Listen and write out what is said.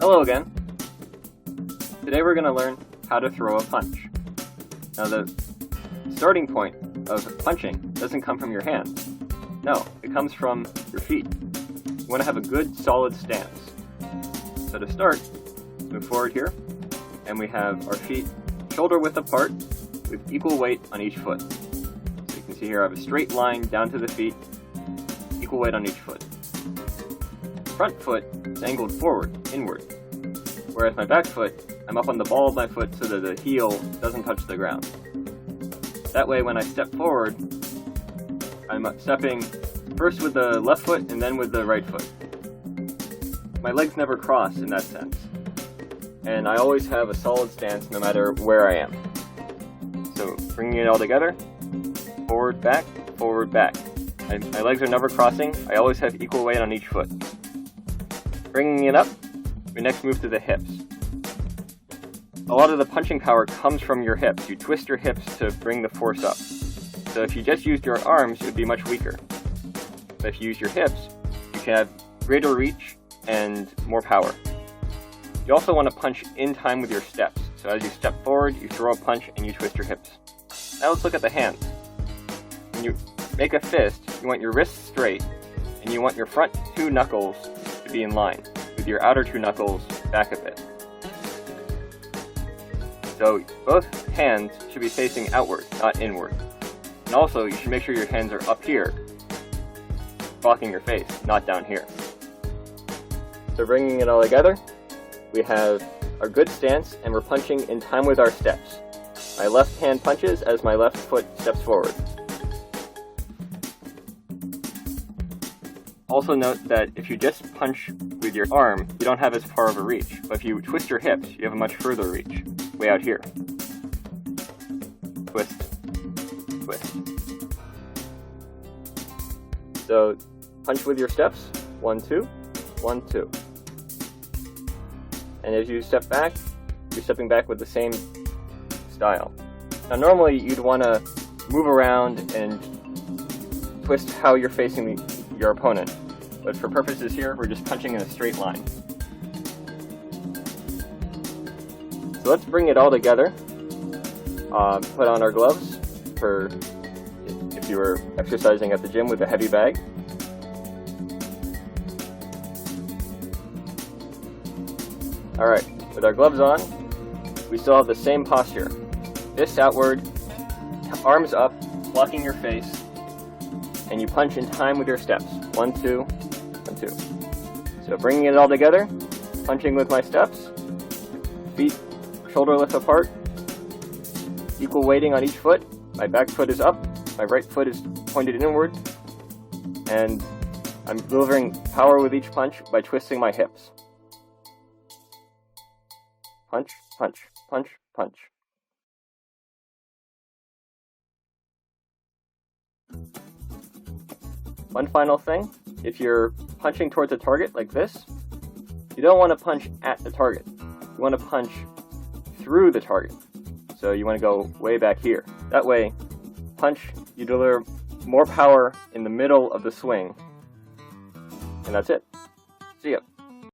Hello again. Today we're going to learn how to throw a punch. Now the starting point of punching doesn't come from your hands. No, it comes from your feet. You want to have a good solid stance. So to start, move forward here, and we have our feet shoulder width apart with equal weight on each foot. So you can see here I have a straight line down to the feet, equal weight on each foot. Front foot is angled forward, inward, whereas my back foot, I'm up on the ball of my foot so that the heel doesn't touch the ground. That way when I step forward, I'm stepping first with the left foot and then with the right foot. My legs never cross in that sense, and I always have a solid stance no matter where I am. So bringing it all together, forward, back, forward, back. My legs are never crossing, I always have equal weight on each foot. Bringing it up, we next move to the hips. A lot of the punching power comes from your hips. You twist your hips to bring the force up. So if you just used your arms, it would be much weaker. But if you use your hips, you can have greater reach and more power. You also want to punch in time with your steps. So as you step forward, you throw a punch and you twist your hips. Now let's look at the hands. When you make a fist, you want your wrists straight, and you want your front two knuckles to be in line, with your outer two knuckles back a bit. So both hands should be facing outward, not inward. And also, you should make sure your hands are up here, blocking your face, not down here. So bringing it all together, we have our good stance, and we're punching in time with our steps. My left hand punches as my left foot steps forward. Also note that if you just punch with your arm, you don't have as far of a reach. But if you twist your hips, you have a much further reach, way out here. Twist, twist. So punch with your steps, 1, 2, 1, 2. And as you step back, you're stepping back with the same style. Now normally you'd want to move around and twist how you're facing your opponent, but for purposes here, we're just punching in a straight line. So let's bring it all together. Put on our gloves for if you were exercising at the gym with a heavy bag. Alright, with our gloves on, we still have the same posture. Fists outward, arms up, blocking your face, and you punch in time with your steps. 1, 2, 1, 2. So bringing it all together, punching with my steps, feet shoulder width apart, equal weighting on each foot. My back foot is up, my right foot is pointed inward, and I'm delivering power with each punch by twisting my hips. Punch, punch, punch, punch. One final thing, if you're punching towards a target like this, you don't want to punch at the target. You want to punch through the target. So you want to go way back here. That way, you deliver more power in the middle of the swing. And that's it.